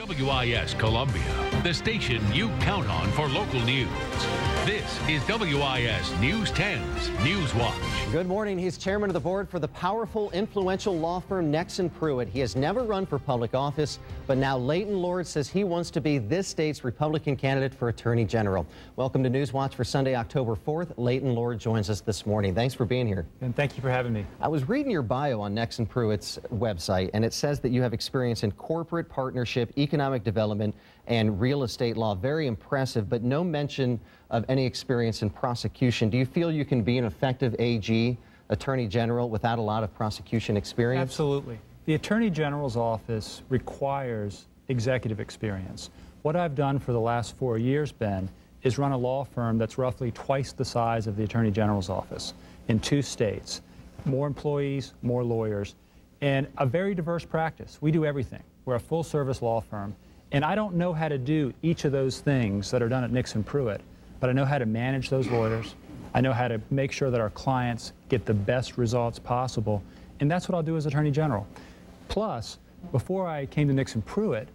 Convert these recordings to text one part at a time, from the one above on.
WIS Columbia, the station you count on for local news. This is WIS News 10's Newswatch. Good morning. He's chairman of the board for the powerful, influential law firm Nexsen Pruitt. He has never run for public office, but now Leighton Lord says he wants to be this state's Republican candidate for Attorney General. Welcome to Newswatch for Sunday, October 4th. Leighton Lord joins us this morning. Thanks for being here. And thank you for having me. I was reading your bio on Nexsen Pruitt's website, and it says that you have experience in corporate partnership, economic development, and real estate law. Very impressive, but no mention of any experience in prosecution. Do you feel you can be an effective AG, Attorney General, without a lot of prosecution experience? Absolutely. The Attorney General's office requires executive experience. What I've done for the last 4 years, Ben, is run a law firm that's roughly twice the size of the Attorney General's office in 2 states. More employees, more lawyers, and a very diverse practice. We do everything. We're a full-service law firm, and I don't know how to do each of those things that are done at Nexsen Pruitt, but I know how to manage those lawyers. I know how to make sure that our clients get the best results possible, and that's what I'll do as Attorney General. Plus, before I came to Nexsen Pruitt,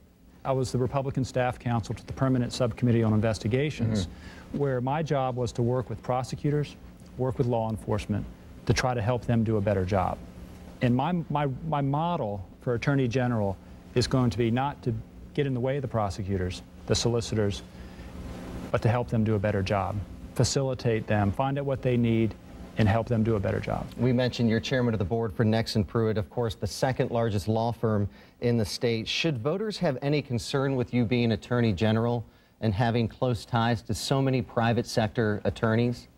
I was the Republican staff counsel to the Permanent Subcommittee on Investigations, where my job was to work with prosecutors, work with law enforcement, to try to help them do a better job. And my model for Attorney General is going to be not to get in the way of the prosecutors, the solicitors, but to help them do a better job, facilitate them, find out what they need, and help them do a better job. We mentioned you're chairman of the board for Nexsen Pruitt, of course, the second largest law firm in the state. Should voters have any concern with you being Attorney General and having close ties to so many private sector attorneys?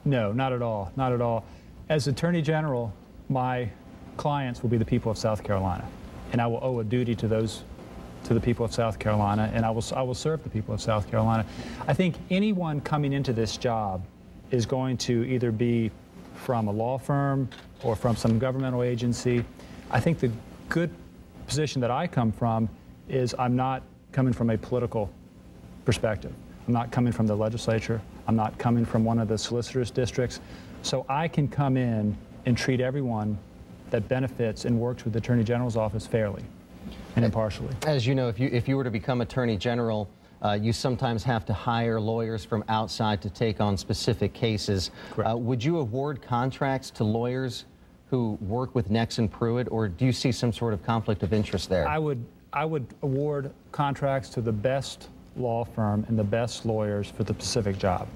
No, not at all, not at all. As Attorney General, my clients will be the people of South Carolina, and I will owe a duty to the people of South Carolina, and I will serve the people of South Carolina. I think anyone coming into this job is going to either be from a law firm or from some governmental agency. I think the good position that I come from is I'm not coming from a political perspective. I'm not coming from the legislature. I'm not coming from one of the solicitors' districts. So I can come in and treat everyone that benefits and works with the Attorney General's office fairly and impartially. As you know, if you were to become Attorney General, you sometimes have to hire lawyers from outside to take on specific cases. Would you award contracts to lawyers who work with Nexsen Pruitt, or do you see some sort of conflict of interest there? I would award contracts to the best law firm and the best lawyers for the specific job.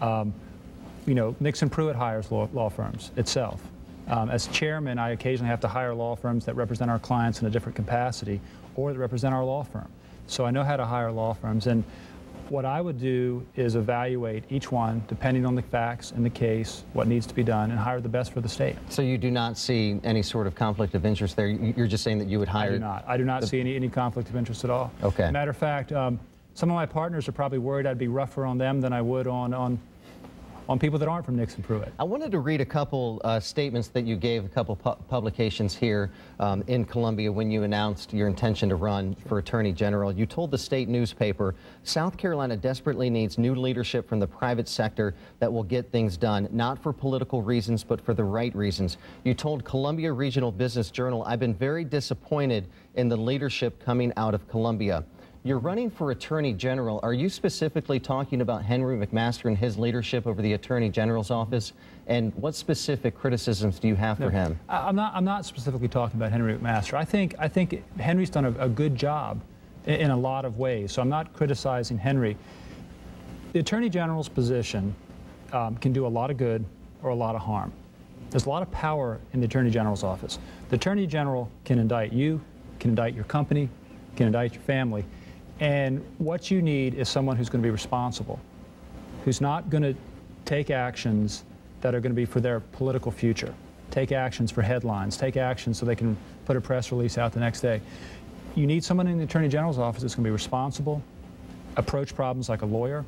You know, Nexsen Pruitt hires law firms itself. As chairman, I occasionally have to hire law firms that represent our clients in a different capacity or that represent our law firm. So I know how to hire law firms, and what I would do is evaluate each one, depending on the facts and the case, what needs to be done, and hire the best for the state. So you do not see any sort of conflict of interest there? You're just saying that you would hire? I do not see any conflict of interest at all. Okay. Matter of fact, some of my partners are probably worried I'd be rougher on them than I would on people that aren't from Nexsen Pruitt. I wanted to read a couple statements that you gave, a couple publications here in Columbia when you announced your intention to run for Attorney General. You told the state newspaper, South Carolina desperately needs new leadership from the private sector that will get things done, not for political reasons, but for the right reasons. You told Columbia Regional Business Journal, I've been very disappointed in the leadership coming out of Columbia. You're running for Attorney General. Are you specifically talking about Henry McMaster and his leadership over the Attorney General's office? And what specific criticisms do you have for him? I'm not specifically talking about Henry McMaster. I think Henry's done a good job in a lot of ways, so I'm not criticizing Henry. The Attorney General's position can do a lot of good or a lot of harm. There's a lot of power in the Attorney General's office. The Attorney General can indict you, can indict your company, can indict your family. And what you need is someone who's going to be responsible, who's not going to take actions that are going to be for their political future, take actions for headlines, take actions so they can put a press release out the next day. You need someone in the Attorney General's office that's going to be responsible, approach problems like a lawyer,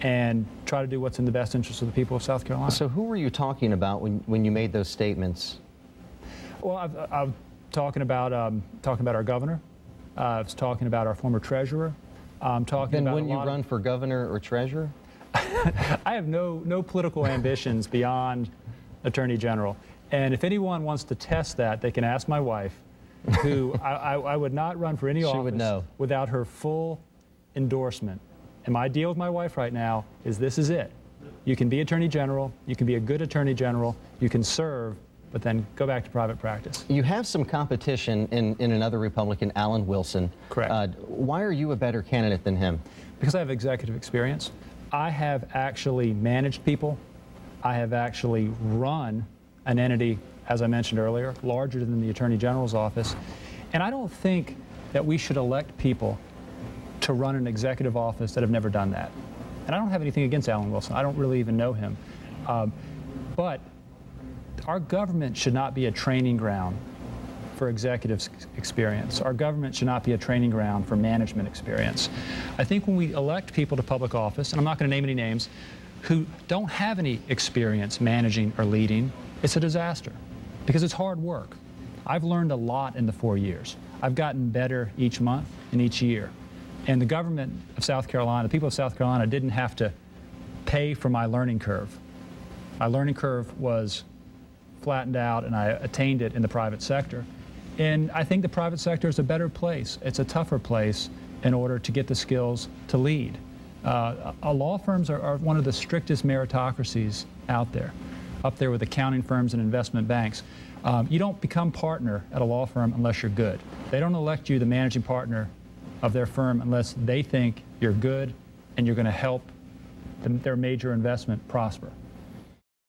and try to do what's in the best interest of the people of South Carolina. So who were you talking about when you made those statements? Well, I'm talking about our governor. I was talking about our former treasurer. Then wouldn't you run for governor or treasurer? I have no political ambitions beyond Attorney General. And if anyone wants to test that, they can ask my wife. who I would not run for any She would know. without her full endorsement. And my deal with my wife right now is this is it. You can be Attorney General, you can be a good Attorney General, you can serve, but then go back to private practice. You have some competition in another Republican, Alan Wilson. Correct. Why are you a better candidate than him? Because I have executive experience. I have actually managed people. I have actually run an entity, as I mentioned earlier, larger than the Attorney General's office. And I don't think that we should elect people to run an executive office that have never done that. And I don't have anything against Alan Wilson. I don't really even know him. But our government should not be a training ground for executive experience. Our government should not be a training ground for management experience. I think when we elect people to public office, and I'm not going to name any names, who don't have any experience managing or leading, it's a disaster because it's hard work. I've learned a lot in the 4 years. I've gotten better each month and each year. And the government of South Carolina, the people of South Carolina didn't have to pay for my learning curve. My learning curve was flattened out and I attained it in the private sector. And I think the private sector is a better place. It's a tougher place in order to get the skills to lead. Law firms are one of the strictest meritocracies out there, up there with accounting firms and investment banks. You don't become partner at a law firm unless you're good. They don't elect you the managing partner of their firm unless they think you're good and you're going to help their major investment prosper.